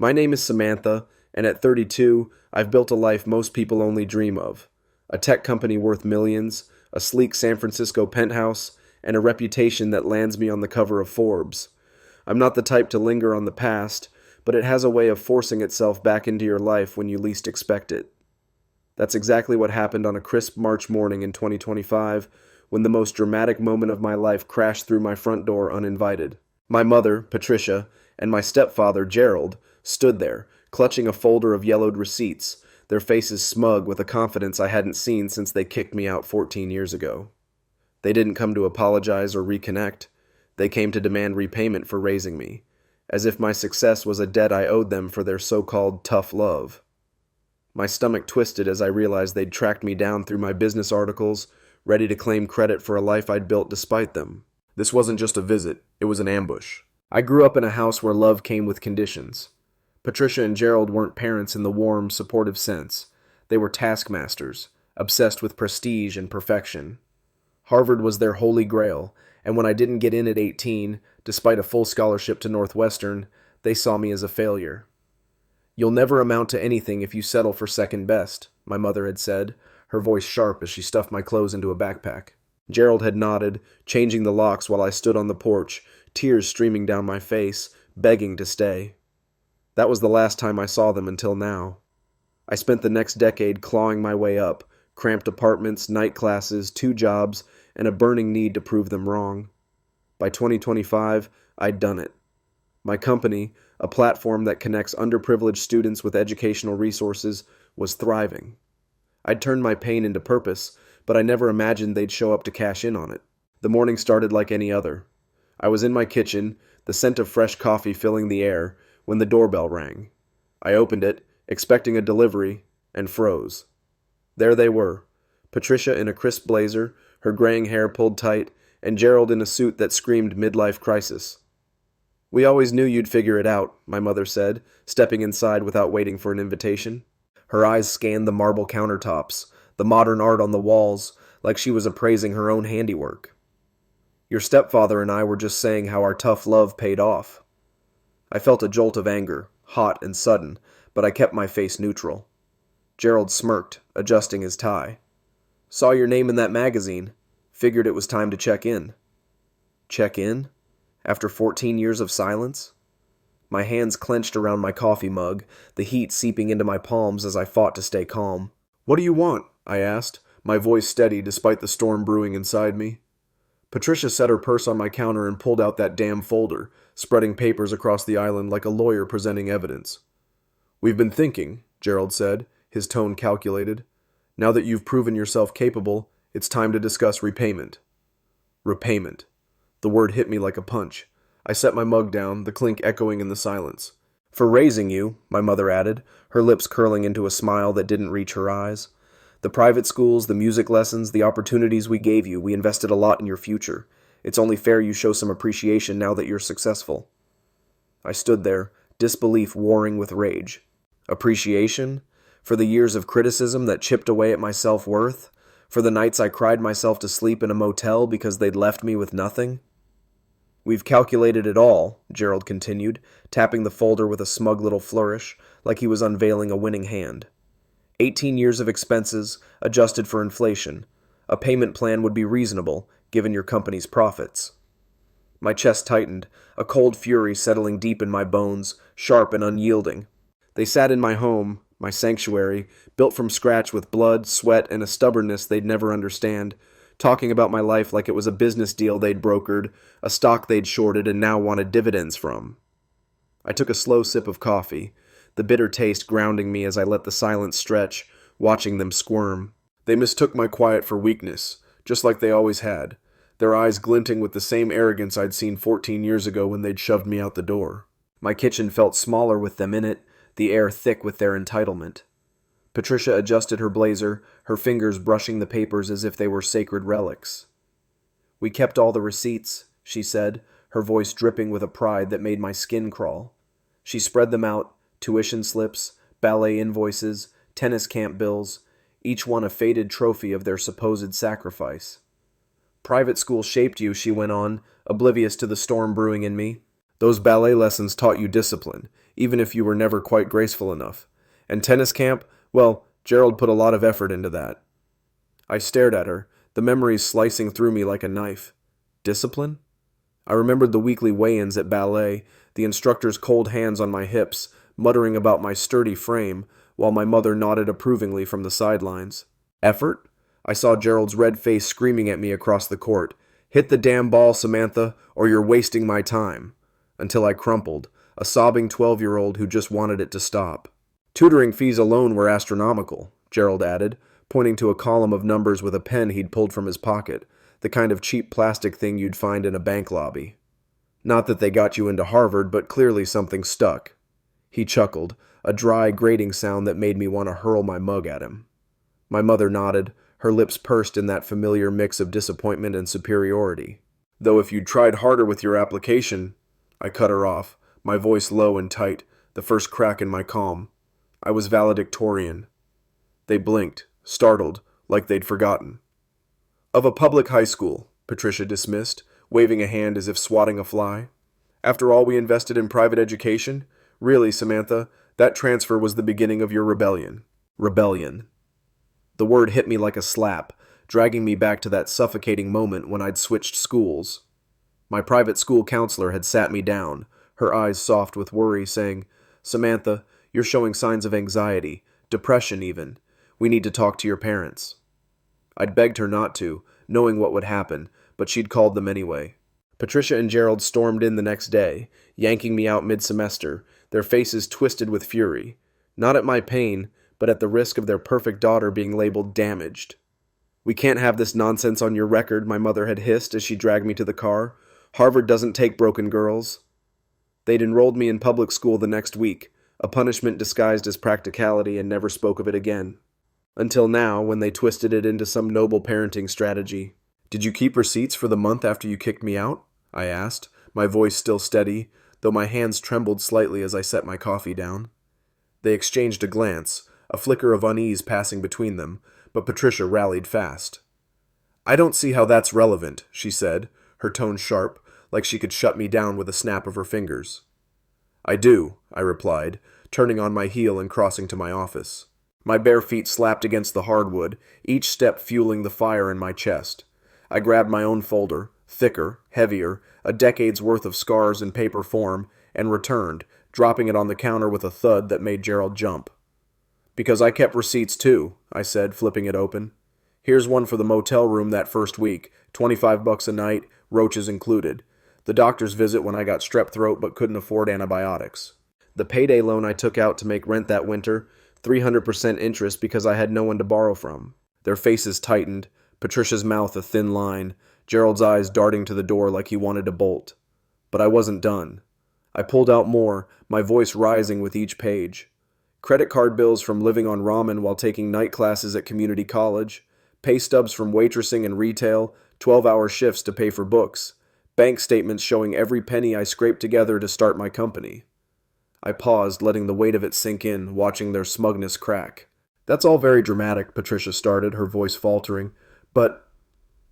My name is Samantha, and at 32, I've built a life most people only dream of. A tech company worth millions, a sleek San Francisco penthouse, and a reputation that lands me on the cover of Forbes. I'm not the type to linger on the past, but it has a way of forcing itself back into your life when you least expect it. That's exactly what happened on a crisp March morning in 2025, when the most dramatic moment of my life crashed through my front door uninvited. My mother, Patricia, and my stepfather, Gerald, stood there, clutching a folder of yellowed receipts, their faces smug with a confidence I hadn't seen since they kicked me out 14 years ago. They didn't come to apologize or reconnect. They came to demand repayment for raising me, as if my success was a debt I owed them for their so-called tough love. My stomach twisted as I realized they'd tracked me down through my business articles, ready to claim credit for a life I'd built despite them. This wasn't just a visit, it was an ambush. I grew up in a house where love came with conditions. Patricia and Gerald weren't parents in the warm, supportive sense. They were taskmasters, obsessed with prestige and perfection. Harvard was their holy grail, and when I didn't get in at 18, despite a full scholarship to Northwestern, they saw me as a failure. "You'll never amount to anything if you settle for second best," my mother had said, her voice sharp as she stuffed my clothes into a backpack. Gerald had nodded, changing the locks while I stood on the porch, tears streaming down my face, begging to stay. That was the last time I saw them until now. I spent the next decade clawing my way up, cramped apartments, night classes, 2 jobs, and a burning need to prove them wrong. By 2025, I'd done it. My company, a platform that connects underprivileged students with educational resources, was thriving. I'd turned my pain into purpose, but I never imagined they'd show up to cash in on it. The morning started like any other. I was in my kitchen, the scent of fresh coffee filling the air, when the doorbell rang. I opened it, expecting a delivery, and froze. There they were, Patricia in a crisp blazer, her graying hair pulled tight, and Gerald in a suit that screamed midlife crisis. "We always knew you'd figure it out," my mother said, stepping inside without waiting for an invitation. Her eyes scanned the marble countertops, the modern art on the walls, like she was appraising her own handiwork. "Your stepfather and I were just saying how our tough love paid off." I felt a jolt of anger, hot and sudden, but I kept my face neutral. Gerald smirked, adjusting his tie. "Saw your name in that magazine. Figured it was time to check in." Check in? After 14 years of silence? My hands clenched around my coffee mug, the heat seeping into my palms as I fought to stay calm. "What do you want?" I asked, my voice steady despite the storm brewing inside me. Patricia set her purse on my counter and pulled out that damn folder, spreading papers across the island like a lawyer presenting evidence. "We've been thinking," Gerald said, his tone calculated. "Now that you've proven yourself capable, it's time to discuss repayment." Repayment. The word hit me like a punch. I set my mug down, the clink echoing in the silence. "For raising you," my mother added, her lips curling into a smile that didn't reach her eyes. "The private schools, the music lessons, the opportunities we gave you, we invested a lot in your future. It's only fair you show some appreciation now that you're successful." I stood there, disbelief warring with rage. Appreciation? For the years of criticism that chipped away at my self-worth? For the nights I cried myself to sleep in a motel because they'd left me with nothing? "We've calculated it all," Gerald continued, tapping the folder with a smug little flourish, like he was unveiling a winning hand. 18 years of expenses, adjusted for inflation. A payment plan would be reasonable, given your company's profits. My chest tightened, a cold fury settling deep in my bones, sharp and unyielding. They sat in my home, my sanctuary, built from scratch with blood, sweat, and a stubbornness they'd never understand, talking about my life like it was a business deal they'd brokered, a stock they'd shorted and now wanted dividends from. I took a slow sip of coffee, the bitter taste grounding me as I let the silence stretch, watching them squirm. They mistook my quiet for weakness, just like they always had, their eyes glinting with the same arrogance I'd seen 14 years ago when they'd shoved me out the door. My kitchen felt smaller with them in it, the air thick with their entitlement. Patricia adjusted her blazer, her fingers brushing the papers as if they were sacred relics. "We kept all the receipts," she said, her voice dripping with a pride that made my skin crawl. She spread them out, tuition slips, ballet invoices, tennis camp bills, each one a faded trophy of their supposed sacrifice. "Private school shaped you," she went on, oblivious to the storm brewing in me. Those ballet lessons taught you discipline, even if you were never quite graceful enough. And tennis camp, well, Gerald put a lot of effort into that. I stared at her, the memories slicing through me like a knife. Discipline? I remembered the weekly weigh-ins at ballet, the instructor's cold hands on my hips, muttering about my sturdy frame, while my mother nodded approvingly from the sidelines. Effort? I saw Gerald's red face screaming at me across the court. "Hit the damn ball, Samantha, or you're wasting my time." Until I crumpled, a sobbing 12-year-old who just wanted it to stop. "Tutoring fees alone were astronomical," Gerald added, pointing to a column of numbers with a pen he'd pulled from his pocket, the kind of cheap plastic thing you'd find in a bank lobby. "Not that they got you into Harvard, but clearly something stuck." He chuckled, a dry, grating sound that made me want to hurl my mug at him. My mother nodded, her lips pursed in that familiar mix of disappointment and superiority. "Though if you'd tried harder with your application—" I cut her off, my voice low and tight, the first crack in my calm. I was valedictorian. They blinked, startled, like they'd forgotten. "Of a public high school," Patricia dismissed, waving a hand as if swatting a fly. "After all we invested in private education? Really, Samantha, that transfer was the beginning of your rebellion." Rebellion. The word hit me like a slap, dragging me back to that suffocating moment when I'd switched schools. My private school counselor had sat me down, her eyes soft with worry, saying, "Samantha, you're showing signs of anxiety, depression even. We need to talk to your parents." I'd begged her not to, knowing what would happen, but she'd called them anyway. Patricia and Gerald stormed in the next day, yanking me out mid-semester, their faces twisted with fury, not at my pain, but at the risk of their perfect daughter being labeled damaged. "We can't have this nonsense on your record," my mother had hissed as she dragged me to the car. "Harvard doesn't take broken girls." They'd enrolled me in public school the next week, a punishment disguised as practicality, and never spoke of it again. Until now, when they twisted it into some noble parenting strategy. "Did you keep receipts for the month after you kicked me out?" I asked, my voice still steady, though my hands trembled slightly as I set my coffee down. They exchanged a glance, a flicker of unease passing between them, but Patricia rallied fast. "I don't see how that's relevant," she said, her tone sharp, like she could shut me down with a snap of her fingers. "I do," I replied, turning on my heel and crossing to my office. My bare feet slapped against the hardwood, each step fueling the fire in my chest. I grabbed my own folder, thicker, heavier, a decade's worth of scars in paper form, and returned, dropping it on the counter with a thud that made Gerald jump. "Because I kept receipts too," I said, flipping it open. "Here's one for the motel room that first week, $25 a night, roaches included. The doctor's visit when I got strep throat but couldn't afford antibiotics. The payday loan I took out to make rent that winter, 300% interest because I had no one to borrow from." Their faces tightened, Patricia's mouth a thin line, Gerald's eyes darting to the door like he wanted to bolt. But I wasn't done. I pulled out more, my voice rising with each page. Credit card bills from living on ramen while taking night classes at community college, pay stubs from waitressing and retail, 12-hour shifts to pay for books, bank statements showing every penny I scraped together to start my company. I paused, letting the weight of it sink in, watching their smugness crack. "That's all very dramatic," Patricia started, her voice faltering, "but—"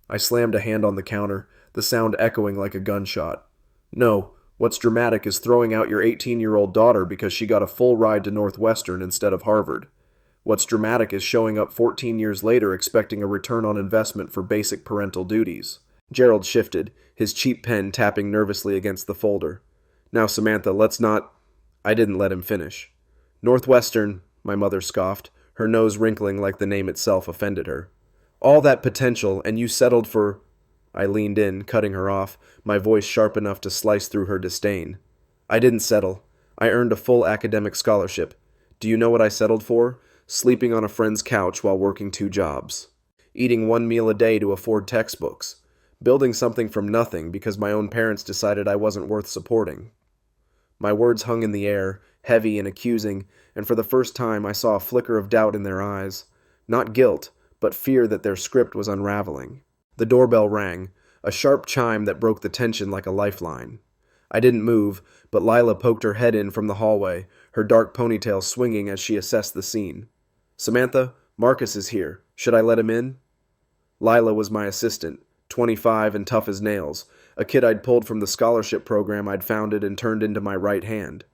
I slammed a hand on the counter, the sound echoing like a gunshot. "No, what's dramatic is throwing out your 18-year-old daughter because she got a full ride to Northwestern instead of Harvard. What's dramatic is showing up 14 years later expecting a return on investment for basic parental duties." Gerald shifted, his cheap pen tapping nervously against the folder. "Now, Samantha, let's not—" I didn't let him finish. "Northwestern," my mother scoffed, her nose wrinkling like the name itself offended her. "All that potential, and you settled for—" I leaned in, cutting her off, my voice sharp enough to slice through her disdain. "I didn't settle. I earned a full academic scholarship. Do you know what I settled for? Sleeping on a friend's couch while working 2 jobs. Eating 1 meal a day to afford textbooks. Building something from nothing because my own parents decided I wasn't worth supporting." My words hung in the air, heavy and accusing, and for the first time I saw a flicker of doubt in their eyes. Not guilt, but fear that their script was unraveling. The doorbell rang, a sharp chime that broke the tension like a lifeline. I didn't move, but Lila poked her head in from the hallway, her dark ponytail swinging as she assessed the scene. "Samantha, Marcus is here. Should I let him in?" Lila was my assistant, 25 and tough as nails, a kid I'd pulled from the scholarship program I'd founded and turned into my right hand.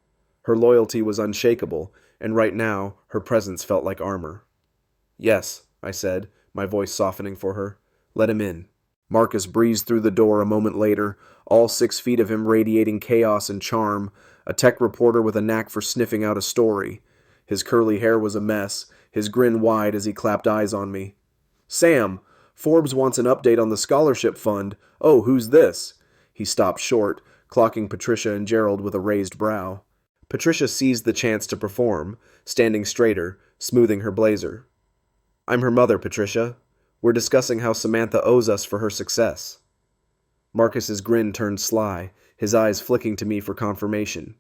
Her loyalty was unshakable, and right now, her presence felt like armor. "Yes," I said, my voice softening for her. "Let him in." Marcus breezed through the door a moment later, all 6 feet of him radiating chaos and charm, a tech reporter with a knack for sniffing out a story. His curly hair was a mess, his grin wide as he clapped eyes on me. "Sam, Forbes wants an update on the scholarship fund. Oh, who's this?" He stopped short, clocking Patricia and Gerald with a raised brow. Patricia seized the chance to perform, standing straighter, smoothing her blazer. "I'm her mother, Patricia. We're discussing how Samantha owes us for her success." Marcus's grin turned sly, his eyes flicking to me for confirmation.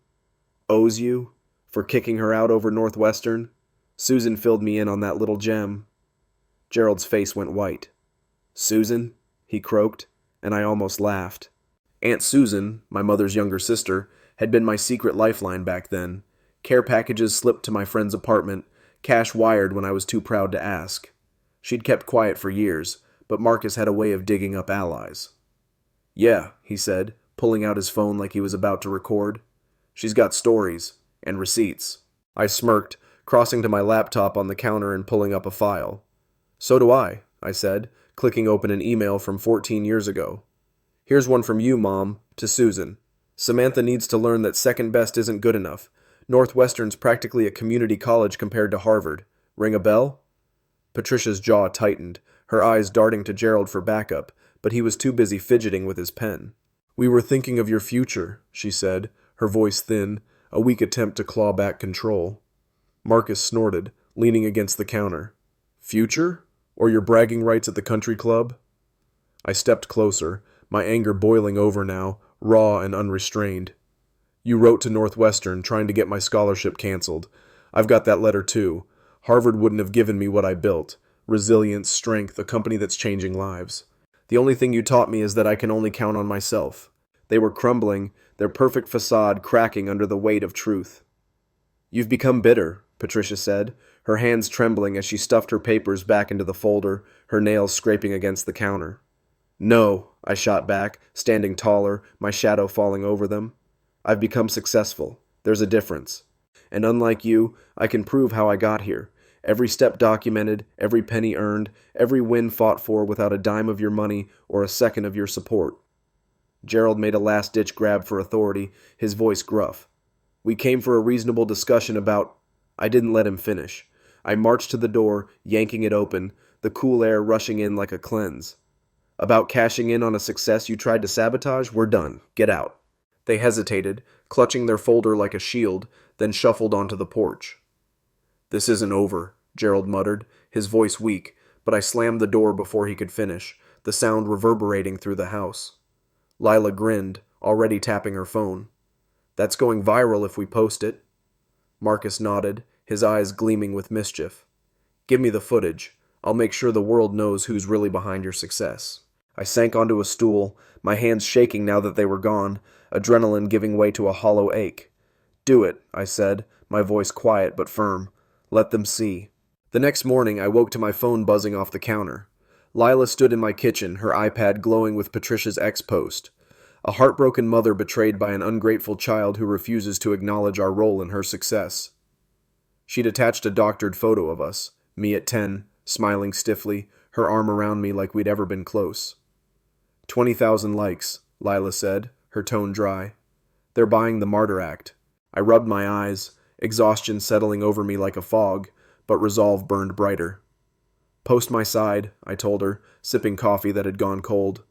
"Owes you? For kicking her out over Northwestern? Susan filled me in on that little gem." Gerald's face went white. "Susan?" he croaked, and I almost laughed. Aunt Susan, my mother's younger sister, had been my secret lifeline back then. Care packages slipped to my friend's apartment, cash wired when I was too proud to ask. She'd kept quiet for years, but Marcus had a way of digging up allies. "Yeah," he said, pulling out his phone like he was about to record. "She's got stories, and receipts." I smirked, crossing to my laptop on the counter and pulling up a file. "So do I," said, clicking open an email from 14 years ago. "Here's one from you, Mom, to Susan. Samantha needs to learn that second best isn't good enough. Northwestern's practically a community college compared to Harvard. Ring a bell?" Patricia's jaw tightened, her eyes darting to Gerald for backup, but he was too busy fidgeting with his pen. "We were thinking of your future," she said, her voice thin, a weak attempt to claw back control. Marcus snorted, leaning against the counter. "Future? Or your bragging rights at the country club?" I stepped closer, my anger boiling over now, raw and unrestrained. "You wrote to Northwestern trying to get my scholarship canceled. I've got that letter too. Harvard wouldn't have given me what I built. Resilience, strength, a company that's changing lives. The only thing you taught me is that I can only count on myself." They were crumbling, their perfect facade cracking under the weight of truth. "You've become bitter," Patricia said, her hands trembling as she stuffed her papers back into the folder, her nails scraping against the counter. "No," I shot back, standing taller, my shadow falling over them. "I've become successful. There's a difference. And unlike you, I can prove how I got here. Every step documented, every penny earned, every win fought for without a dime of your money or a second of your support." Gerald made a last-ditch grab for authority, his voice gruff. "We came for a reasonable discussion about—" I didn't let him finish. I marched to the door, yanking it open, the cool air rushing in like a cleanse. "About cashing in on a success you tried to sabotage? We're done. Get out." They hesitated, clutching their folder like a shield, then shuffled onto the porch. "This isn't over," Gerald muttered, his voice weak, but I slammed the door before he could finish, the sound reverberating through the house. Lila grinned, already tapping her phone. "That's going viral if we post it." Marcus nodded, his eyes gleaming with mischief. "Give me the footage. I'll make sure the world knows who's really behind your success." I sank onto a stool, my hands shaking now that they were gone, adrenaline giving way to a hollow ache. "Do it," I said, my voice quiet but firm. "Let them see." The next morning, I woke to my phone buzzing off the counter. Lila stood in my kitchen, her iPad glowing with Patricia's ex-post. A heartbroken mother betrayed by an ungrateful child who refuses to acknowledge our role in her success. She'd attached a doctored photo of us, me at 10, smiling stiffly, her arm around me like we'd ever been close. 20,000 likes, Lila said, her tone dry. "They're buying the martyr act." I rubbed my eyes, exhaustion settling over me like a fog, but resolve burned brighter. "Post my side," I told her, sipping coffee that had gone cold.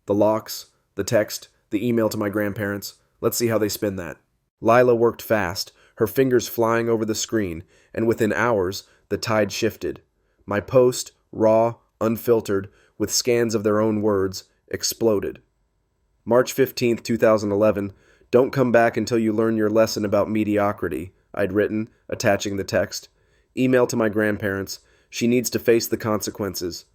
"The locks, the text, the email to my grandparents. Let's see how they spin that." Lila worked fast, her fingers flying over the screen, and within hours, the tide shifted. My post, raw, unfiltered, with scans of their own words, exploded. March 15th, 2011, "Don't come back until you learn your lesson about mediocrity," I'd written, attaching the text. "Email to my grandparents. She needs to face the consequences."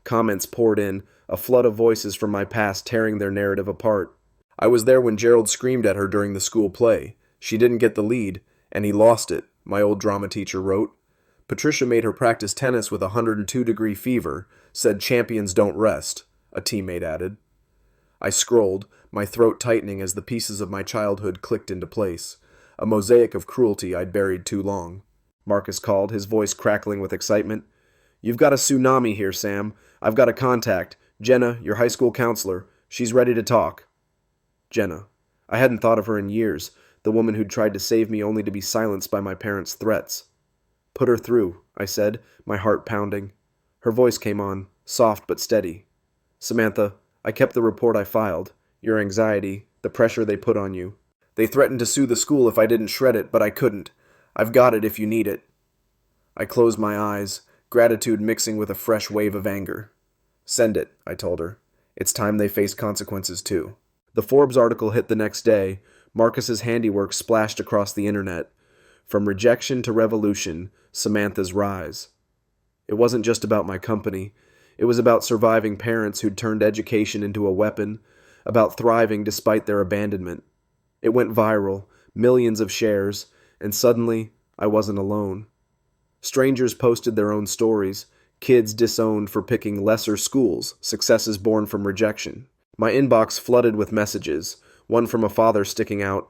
Comments poured in, a flood of voices from my past tearing their narrative apart. "I was there when Gerald screamed at her during the school play. She didn't get the lead, and he lost it," my old drama teacher wrote. "Patricia made her practice tennis with a 102-degree fever, said champions don't rest," a teammate added. I scrolled, my throat tightening as the pieces of my childhood clicked into place, a mosaic of cruelty I'd buried too long. Marcus called, his voice crackling with excitement. You've got a tsunami here, Sam. I've got a contact. Jenna, your high school counselor. She's ready to talk. Jenna. I hadn't thought of her in years, the woman who'd tried to save me only to be silenced by my parents' threats. Put her through, I said, my heart pounding. Her voice came on, soft but steady. Samantha, I kept the report I filed. Your anxiety, the pressure they put on you. They threatened to sue the school if I didn't shred it, but I couldn't. I've got it if you need it. I closed my eyes, gratitude mixing with a fresh wave of anger. Send it, I told her. It's time they face consequences too. The Forbes article hit the next day. Marcus's handiwork splashed across the internet. From rejection to revolution, Samantha's rise. It wasn't just about my company. It was about surviving parents who'd turned education into a weapon, about thriving despite their abandonment. It went viral, millions of shares, and suddenly, I wasn't alone. Strangers posted their own stories, kids disowned for picking lesser schools, successes born from rejection. My inbox flooded with messages, one from a father sticking out.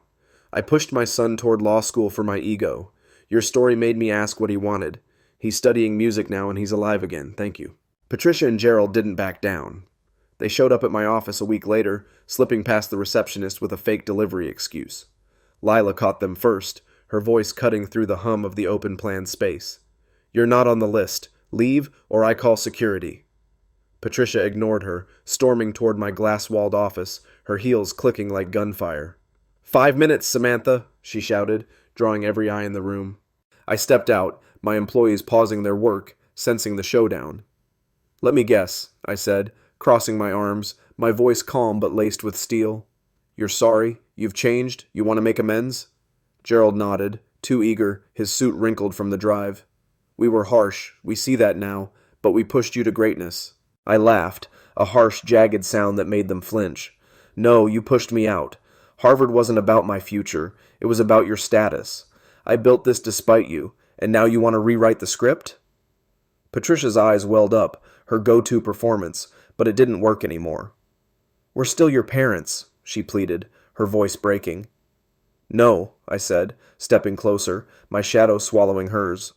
I pushed my son toward law school for my ego. Your story made me ask what he wanted. He's studying music now and he's alive again, thank you. Patricia and Gerald didn't back down. They showed up at my office a week later, slipping past the receptionist with a fake delivery excuse. Lila caught them first, her voice cutting through the hum of the open-plan space. You're not on the list. Leave, or I call security. Patricia ignored her, storming toward my glass-walled office, her heels clicking like gunfire. 5 minutes, Samantha, she shouted, drawing every eye in the room. I stepped out, my employees pausing their work, sensing the showdown. Let me guess, I said, crossing my arms, my voice calm but laced with steel. You're sorry? You've changed? You want to make amends? Gerald nodded, too eager, his suit wrinkled from the drive. We were harsh, we see that now, but we pushed you to greatness. I laughed, a harsh, jagged sound that made them flinch. No, you pushed me out. Harvard wasn't about my future, it was about your status. I built this despite you, and now you want to rewrite the script? Patricia's eyes welled up, her go-to performance, but it didn't work anymore. We're still your parents, she pleaded, her voice breaking. No, I said, stepping closer, my shadow swallowing hers.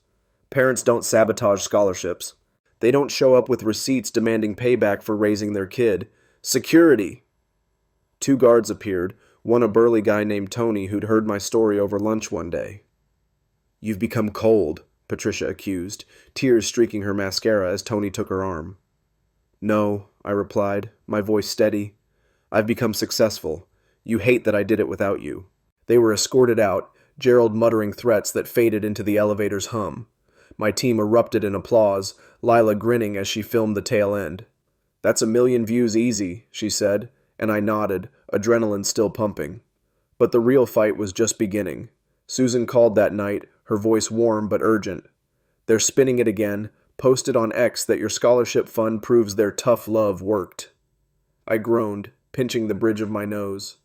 Parents don't sabotage scholarships. They don't show up with receipts demanding payback for raising their kid. Security! 2 guards appeared, one a burly guy named Tony who'd heard my story over lunch one day. You've become cold, Patricia accused, tears streaking her mascara as Tony took her arm. No, I replied, my voice steady. I've become successful. You hate that I did it without you. They were escorted out, Gerald muttering threats that faded into the elevator's hum. My team erupted in applause, Lila grinning as she filmed the tail end. That's 1 million views easy, she said, and I nodded, adrenaline still pumping. But the real fight was just beginning. Susan called that night, her voice warm but urgent. They're spinning it again, posted on X that your scholarship fund proves their tough love worked. I groaned, pinching the bridge of my nose.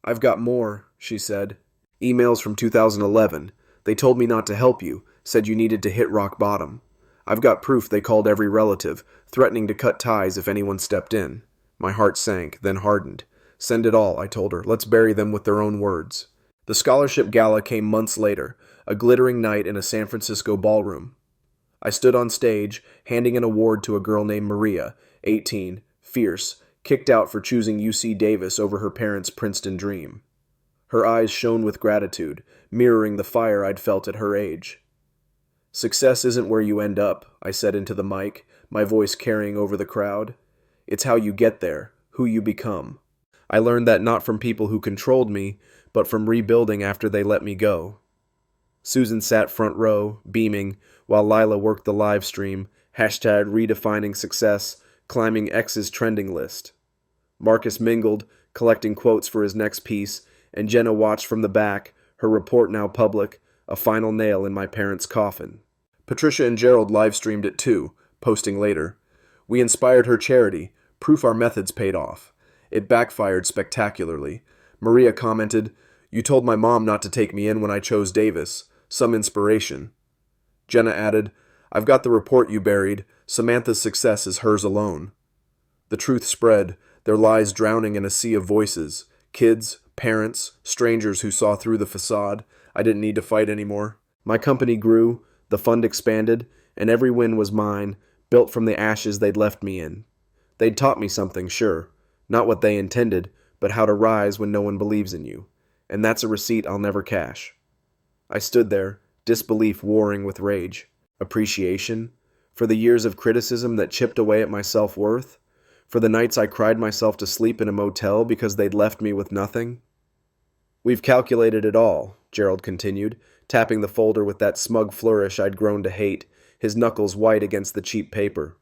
I've got more, she said. Emails from 2011. They told me not to help you, said you needed to hit rock bottom. I've got proof they called every relative, threatening to cut ties if anyone stepped in. My heart sank, then hardened. Send it all, I told her. Let's bury them with their own words. The scholarship gala came months later, a glittering night in a San Francisco ballroom. I stood on stage, handing an award to a girl named Maria, 18, fierce, kicked out for choosing UC Davis over her parents' Princeton dream. Her eyes shone with gratitude, mirroring the fire I'd felt at her age. Success isn't where you end up, I said into the mic, my voice carrying over the crowd. It's how you get there, who you become. I learned that not from people who controlled me, but from rebuilding after they let me go. Susan sat front row, beaming, while Lila worked the live stream, #redefining success, climbing X's trending list. Marcus mingled, collecting quotes for his next piece, and Jenna watched from the back, her report now public, a final nail in my parents' coffin. Patricia and Gerald live-streamed it too, posting later. We inspired her charity, proof our methods paid off. It backfired spectacularly. Maria commented, You told my mom not to take me in when I chose Davis. Some inspiration. Jenna added, I've got the report you buried. Samantha's success is hers alone. The truth spread. their lies drowning in a sea of voices. Kids, parents, strangers who saw through the facade. I didn't need to fight anymore. My company grew, the fund expanded, and every win was mine, built from the ashes they'd left me in. They'd taught me something, sure. Not what they intended, but how to rise when no one believes in you. And that's a receipt I'll never cash. I stood there, disbelief warring with rage. Appreciation? For the years of criticism that chipped away at my self-worth? For the nights I cried myself to sleep in a motel because they'd left me with nothing? We've calculated it all, Gerald continued, tapping the folder with that smug flourish I'd grown to hate, his knuckles white against the cheap paper.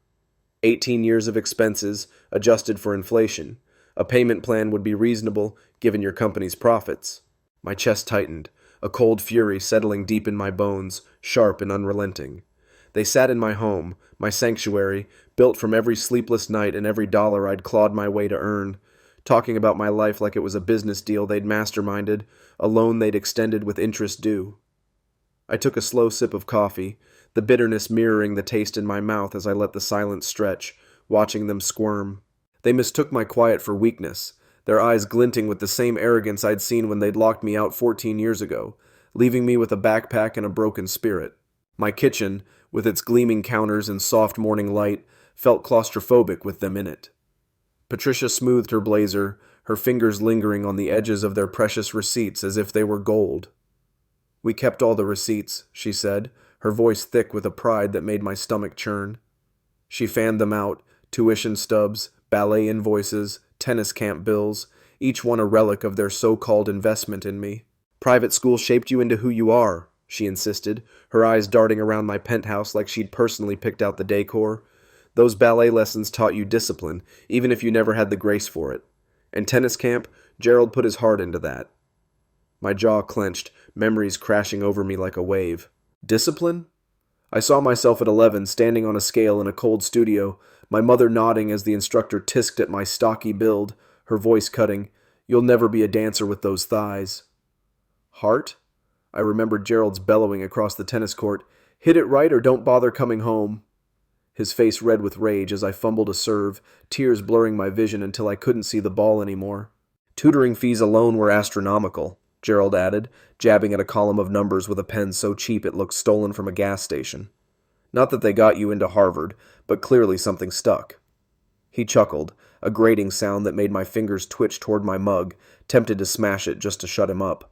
18 years of expenses, adjusted for inflation. A payment plan would be reasonable, given your company's profits. My chest tightened, a cold fury settling deep in my bones, sharp and unrelenting. They sat in my home, my sanctuary, built from every sleepless night and every dollar I'd clawed my way to earn, talking about my life like it was a business deal they'd masterminded, a loan they'd extended with interest due. I took a slow sip of coffee, the bitterness mirroring the taste in my mouth as I let the silence stretch, watching them squirm. They mistook my quiet for weakness, their eyes glinting with the same arrogance I'd seen when they'd locked me out 14 years ago, leaving me with a backpack and a broken spirit. My kitchen, with its gleaming counters and soft morning light, felt claustrophobic with them in it. Patricia smoothed her blazer, her fingers lingering on the edges of their precious receipts as if they were gold. "We kept all the receipts," she said, her voice thick with a pride that made my stomach churn. She fanned them out, tuition stubs, ballet invoices, tennis camp bills, each one a relic of their so-called investment in me. "Private school shaped you into who you are," she insisted, her eyes darting around my penthouse like she'd personally picked out the decor. "Those ballet lessons taught you discipline, even if you never had the grace for it. And tennis camp, Gerald put his heart into that." My jaw clenched, memories crashing over me like a wave. Discipline? I saw myself at 11 standing on a scale in a cold studio, my mother nodding as the instructor tisked at my stocky build, her voice cutting, "You'll never be a dancer with those thighs." Heart? I remembered Gerald's bellowing across the tennis court, "Hit it right or don't bother coming home." His face red with rage as I fumbled a serve, tears blurring my vision until I couldn't see the ball anymore. "Tutoring fees alone were astronomical," Gerald added, jabbing at a column of numbers with a pen so cheap it looked stolen from a gas station. "Not that they got you into Harvard, but clearly something stuck." He chuckled, a grating sound that made my fingers twitch toward my mug, tempted to smash it just to shut him up.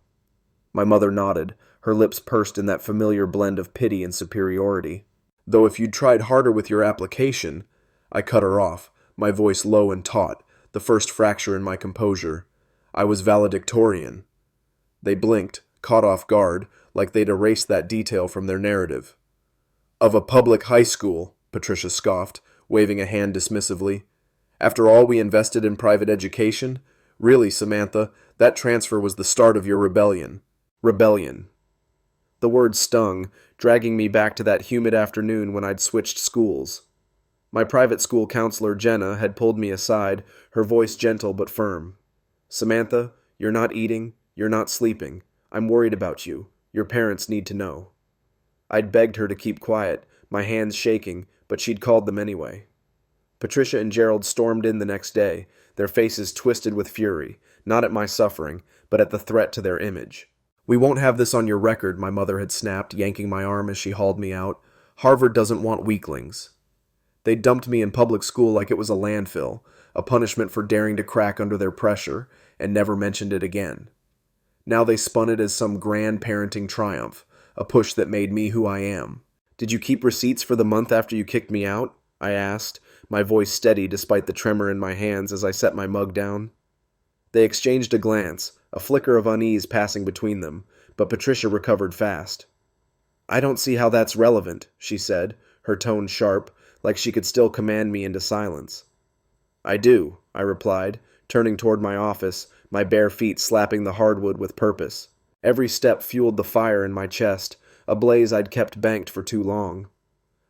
My mother nodded, her lips pursed in that familiar blend of pity and superiority. "Though if you'd tried harder with your application—" I cut her off, my voice low and taut, the first fracture in my composure. I was valedictorian. They blinked, caught off guard, like they'd erased that detail from their narrative. "Of a public high school," Patricia scoffed, waving a hand dismissively. "After all we invested in private education? Really, Samantha, that transfer was the start of your rebellion." Rebellion. The word stung, dragging me back to that humid afternoon when I'd switched schools. My private school counselor, Jenna, had pulled me aside, her voice gentle but firm. "Samantha, you're not eating, you're not sleeping. I'm worried about you. Your parents need to know." I'd begged her to keep quiet, my hands shaking, but she'd called them anyway. Patricia and Gerald stormed in the next day, their faces twisted with fury, not at my suffering, but at the threat to their image. "We won't have this on your record," my mother had snapped, yanking my arm as she hauled me out. "Harvard doesn't want weaklings." They dumped me in public school like it was a landfill, a punishment for daring to crack under their pressure, and never mentioned it again. Now they spun it as some grand parenting triumph, a push that made me who I am. "Did you keep receipts for the month after you kicked me out?" I asked, my voice steady despite the tremor in my hands as I set my mug down. They exchanged a glance, a flicker of unease passing between them, but Patricia recovered fast. "I don't see how that's relevant," she said, her tone sharp, like she could still command me into silence. "I do," I replied, turning toward my office, my bare feet slapping the hardwood with purpose. Every step fueled the fire in my chest, a blaze I'd kept banked for too long.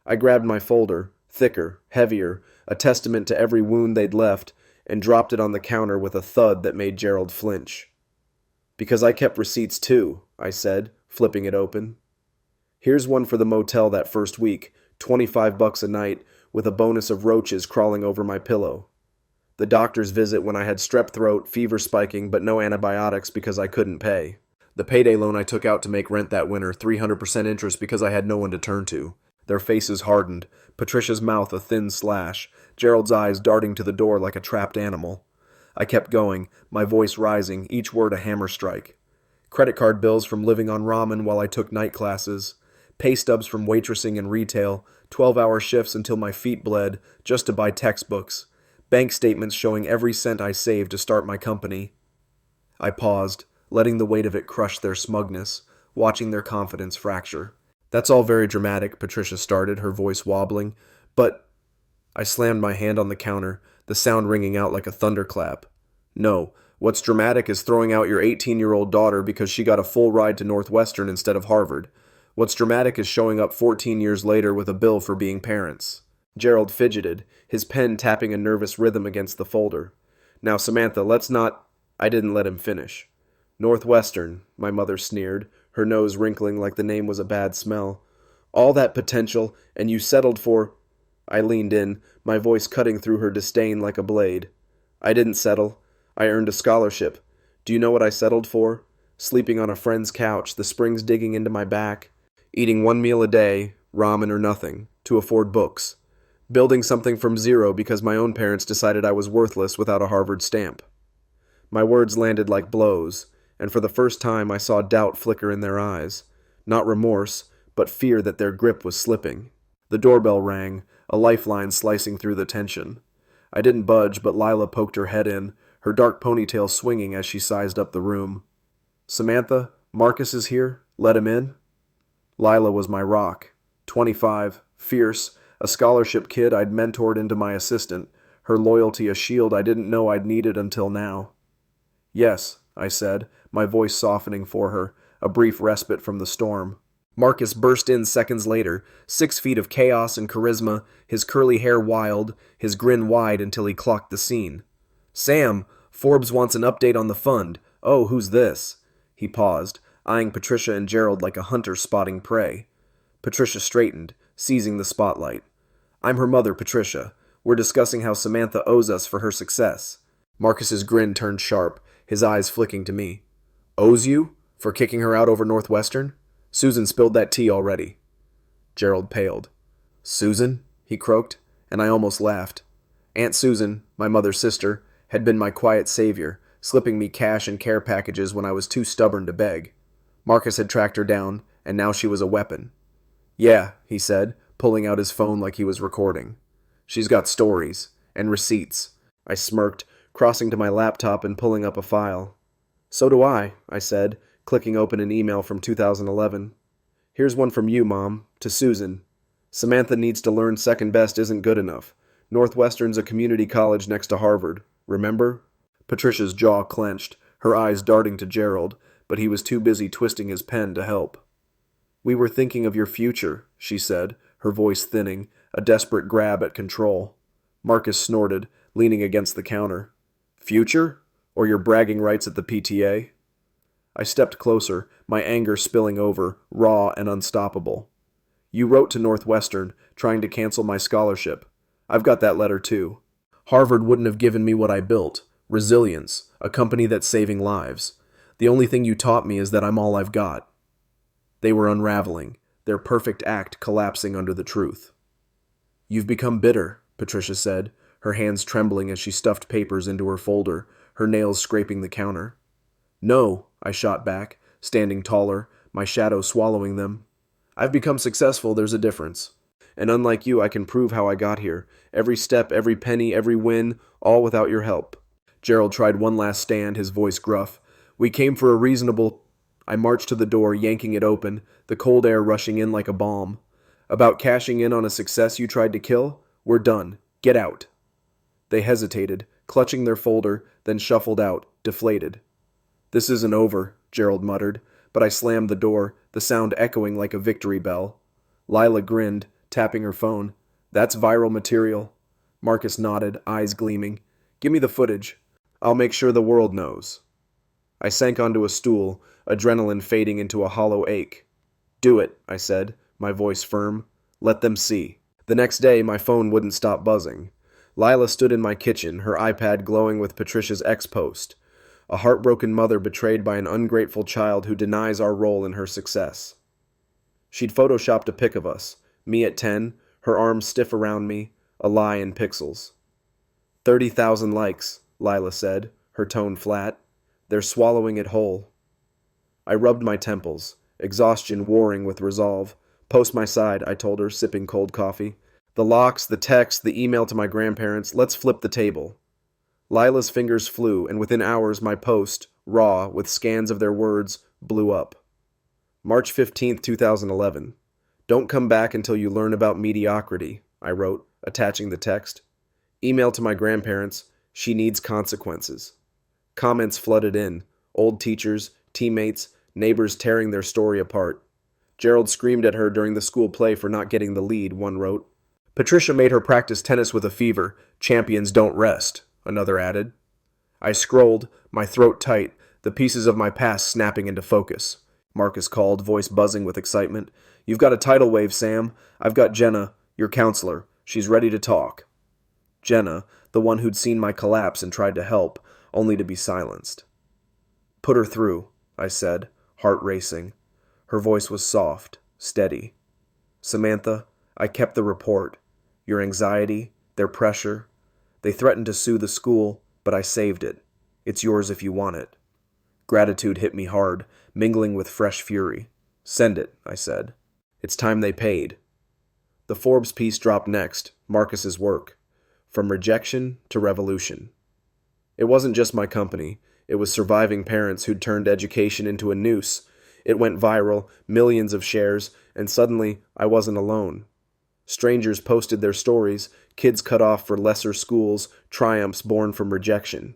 I grabbed my folder, thicker, heavier, a testament to every wound they'd left, and dropped it on the counter with a thud that made Gerald flinch. "Because I kept receipts too," I said, flipping it open. "Here's one for the motel that first week, $25 a night, with a bonus of roaches crawling over my pillow." The The doctor's visit when I had strep throat, fever spiking, but no antibiotics because I couldn't pay. The payday loan I took out to make rent that winter, 300% interest because I had no one to turn to. Their faces hardened, Patricia's mouth a thin slash, Gerald's eyes darting to the door like a trapped animal. I kept going, my voice rising, each word a hammer strike. Credit card bills from living on ramen while I took night classes. Pay stubs from waitressing and retail, 12-hour shifts until my feet bled, just to buy textbooks. Bank statements showing every cent I saved to start my company. I paused, letting the weight of it crush their smugness, watching their confidence fracture. That's all very dramatic, Patricia started, her voice wobbling, but... I slammed my hand on the counter, the sound ringing out like a thunderclap. No, what's dramatic is throwing out your 18-year-old daughter because she got a full ride to Northwestern instead of Harvard. What's dramatic is showing up 14 years later with a bill for being parents. Gerald fidgeted, his pen tapping a nervous rhythm against the folder. Now, Samantha, let's not... I didn't let him finish. Northwestern, my mother sneered, her nose wrinkling like the name was a bad smell. All that potential, and you settled for... I leaned in, my voice cutting through her disdain like a blade. I didn't settle. I earned a scholarship. Do you know what I settled for? Sleeping on a friend's couch, the springs digging into my back. Eating one meal a day, ramen or nothing, to afford books. Building something from zero because my own parents decided I was worthless without a Harvard stamp. My words landed like blows, and for the first time I saw doubt flicker in their eyes. Not remorse, but fear that their grip was slipping. The doorbell rang, a lifeline slicing through the tension. I didn't budge, but Lila poked her head in, her dark ponytail swinging as she sized up the room. Samantha, Marcus is here. Let him in. Lila was my rock. 25, fierce, a scholarship kid I'd mentored into my assistant, her loyalty a shield I didn't know I'd needed until now. Yes, I said, my voice softening for her, a brief respite from the storm. Marcus burst in seconds later, 6 feet of chaos and charisma, his curly hair wild, his grin wide until he clocked the scene. Sam, Forbes wants an update on the fund. Oh, who's this? He paused, eyeing Patricia and Gerald like a hunter spotting prey. Patricia straightened, seizing the spotlight. I'm her mother, Patricia. We're discussing how Samantha owes us for her success. Marcus's grin turned sharp, his eyes flicking to me. Owes you? For kicking her out over Northwestern? Susan spilled that tea already. Gerald paled. Susan? He croaked, and I almost laughed. Aunt Susan, my mother's sister, had been my quiet savior, slipping me cash and care packages when I was too stubborn to beg. Marcus had tracked her down, and now she was a weapon. Yeah, he said, pulling out his phone like he was recording. She's got stories, and receipts. I smirked, crossing to my laptop and pulling up a file. So do I said, clicking open an email from 2011. Here's one from you, Mom, to Susan. Samantha needs to learn second best isn't good enough. Northwestern's a community college next to Harvard. Remember? Patricia's jaw clenched, her eyes darting to Gerald, but he was too busy twisting his pen to help. We were thinking of your future, she said, her voice thinning, a desperate grab at control. Marcus snorted, leaning against the counter. Future? Or your bragging rights at the PTA? I stepped closer, my anger spilling over, raw and unstoppable. You wrote to Northwestern, trying to cancel my scholarship. I've got that letter too. Harvard wouldn't have given me what I built. Resilience, a company that's saving lives. The only thing you taught me is that I'm all I've got. They were unraveling, their perfect act collapsing under the truth. You've become bitter, Patricia said, her hands trembling as she stuffed papers into her folder, her nails scraping the counter. No, I shot back, standing taller, my shadow swallowing them. I've become successful, there's a difference. And unlike you, I can prove how I got here. Every step, every penny, every win, all without your help. Gerald tried one last stand, his voice gruff. We came for a reasonable... I marched to the door, yanking it open, the cold air rushing in like a balm. About cashing in on a success you tried to kill? We're done. Get out. They hesitated, clutching their folder, then shuffled out, deflated. This isn't over, Gerald muttered, but I slammed the door, the sound echoing like a victory bell. Lila grinned, tapping her phone. That's viral material. Marcus nodded, eyes gleaming. Give me the footage. I'll make sure the world knows. I sank onto a stool, adrenaline fading into a hollow ache. Do it, I said, my voice firm. Let them see. The next day, my phone wouldn't stop buzzing. Lila stood in my kitchen, her iPad glowing with Patricia's ex-post. A heartbroken mother betrayed by an ungrateful child who denies our role in her success. She'd photoshopped a pic of us, me at 10, her arms stiff around me, a lie in pixels. 30,000 likes, Lila said, her tone flat. They're swallowing it whole. I rubbed my temples, exhaustion warring with resolve. Post my side, I told her, sipping cold coffee. The locks, the text, the email to my grandparents, let's flip the table. Lila's fingers flew, and within hours my post, raw, with scans of their words, blew up. March 15th, 2011. Don't come back until you learn about mediocrity, I wrote, attaching the text. Email to my grandparents, she needs consequences. Comments flooded in, old teachers, teammates, neighbors tearing their story apart. Gerald screamed at her during the school play for not getting the lead, one wrote. Patricia made her practice tennis with a fever. Champions don't rest, another added. I scrolled, my throat tight, the pieces of my past snapping into focus. Marcus called, voice buzzing with excitement. You've got a tidal wave, Sam. I've got Jenna, your counselor. She's ready to talk. Jenna, the one who'd seen my collapse and tried to help, only to be silenced. Put her through, I said, heart racing. Her voice was soft, steady. Samantha, I kept the report. Your anxiety, their pressure. They threatened to sue the school, but I saved it. It's yours if you want it. Gratitude hit me hard, mingling with fresh fury. Send it, I said. It's time they paid. The Forbes piece dropped next, Marcus's work. From rejection to revolution. It wasn't just my company. It was surviving parents who'd turned education into a noose. It went viral, millions of shares, and suddenly I wasn't alone. Strangers posted their stories, kids cut off for lesser schools, triumphs born from rejection.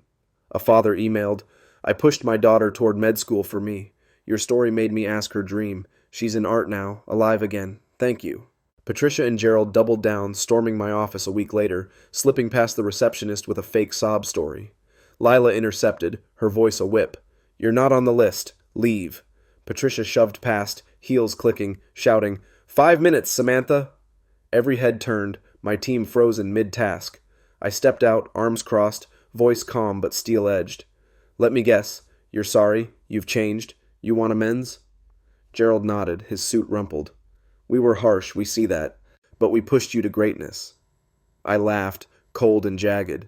A father emailed, I pushed my daughter toward med school for me. Your story made me ask her dream. She's in art now, alive again. Thank you. Patricia and Gerald doubled down, storming my office a week later, slipping past the receptionist with a fake sob story. Lila intercepted, her voice a whip. You're not on the list. Leave. Patricia shoved past, heels clicking, shouting, 5 minutes, Samantha! Every head turned, my team frozen mid-task. I stepped out, arms crossed, voice calm but steel-edged. Let me guess. You're sorry? You've changed? You want amends? Gerald nodded, his suit rumpled. We were harsh, we see that. But we pushed you to greatness. I laughed, cold and jagged.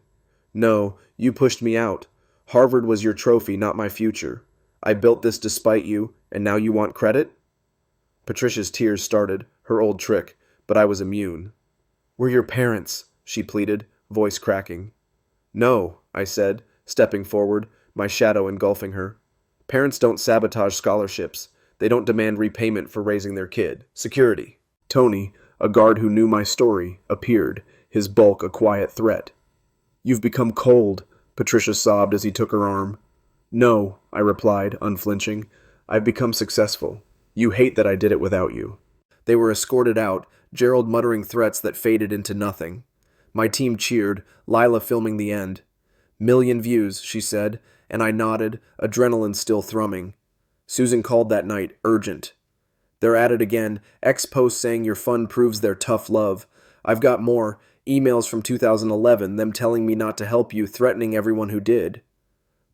No, you pushed me out. Harvard was your trophy, not my future. I built this despite you, and now you want credit? Patricia's tears started, her old trick, but I was immune. We're your parents, she pleaded, voice cracking. No, I said, stepping forward, my shadow engulfing her. Parents don't sabotage scholarships. They don't demand repayment for raising their kid. Security. Tony, a guard who knew my story, appeared, his bulk a quiet threat. You've become cold, Patricia sobbed as he took her arm. No, I replied, unflinching. I've become successful. You hate that I did it without you. They were escorted out, Gerald muttering threats that faded into nothing. My team cheered, Lila filming the end. 1,000,000 views, she said, and I nodded, adrenaline still thrumming. Susan called that night, urgent. They're at it again, ex-post saying your fund proves their tough love. I've got more, emails from 2011, them telling me not to help you, threatening everyone who did.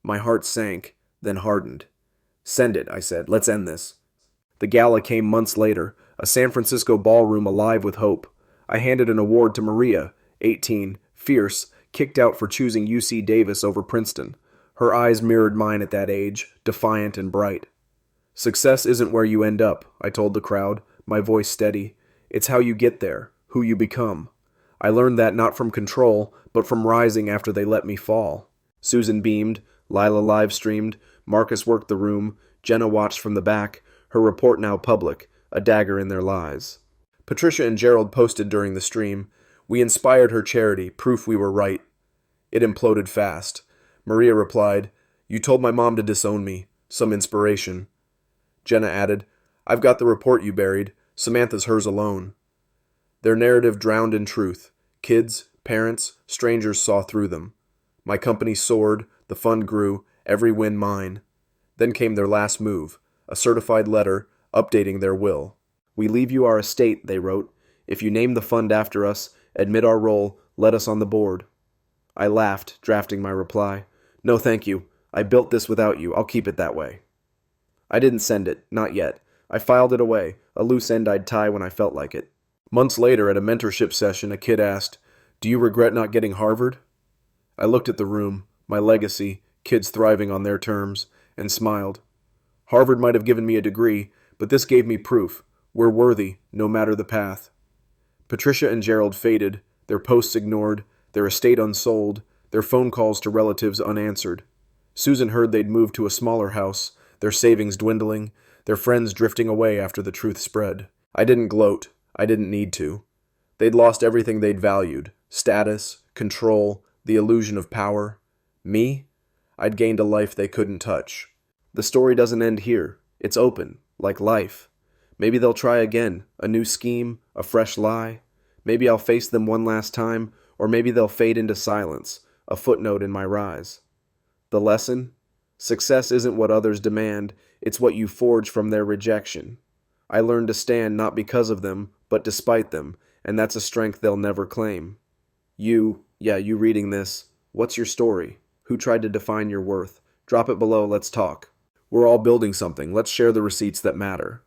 My heart sank, then hardened. Send it, I said, let's end this. The gala came months later, a San Francisco ballroom alive with hope. I handed an award to Maria, 18, fierce, kicked out for choosing UC Davis over Princeton. Her eyes mirrored mine at that age, defiant and bright. Success isn't where you end up, I told the crowd, my voice steady. It's how you get there, who you become. I learned that not from control, but from rising after they let me fall. Susan beamed, Lila live-streamed, Marcus worked the room, Jenna watched from the back, her report now public, a dagger in their lies. Patricia and Gerald posted during the stream. We inspired her charity, proof we were right. It imploded fast. Maria replied, You told my mom to disown me. Some inspiration. Jenna added, I've got the report you buried. Samantha's hers alone. Their narrative drowned in truth. Kids, parents, strangers saw through them. My company soared, the fund grew, every win mine. Then came their last move, a certified letter, updating their will. We leave you our estate, they wrote. If you name the fund after us, Admit our role, let us on the board. I laughed, drafting my reply. No, thank you. I built this without you. I'll keep it that way. I didn't send it, not yet. I filed it away, a loose end I'd tie when I felt like it. Months later, at a mentorship session, a kid asked, "Do you regret not getting Harvard?" I looked at the room, my legacy, kids thriving on their terms, and smiled. Harvard might have given me a degree, but this gave me proof. We're worthy, no matter the path. Patricia and Gerald faded, their posts ignored, their estate unsold, their phone calls to relatives unanswered. Susan heard they'd moved to a smaller house, their savings dwindling, their friends drifting away after the truth spread. I didn't gloat. I didn't need to. They'd lost everything they'd valued: status, control, the illusion of power. Me? I'd gained a life they couldn't touch. The story doesn't end here. It's open, like life. Maybe they'll try again, a new scheme, a fresh lie. Maybe I'll face them one last time, or maybe they'll fade into silence, a footnote in my rise. The lesson? Success isn't what others demand, it's what you forge from their rejection. I learned to stand not because of them, but despite them, and that's a strength they'll never claim. You reading this, what's your story? Who tried to define your worth? Drop it below, let's talk. We're all building something, let's share the receipts that matter.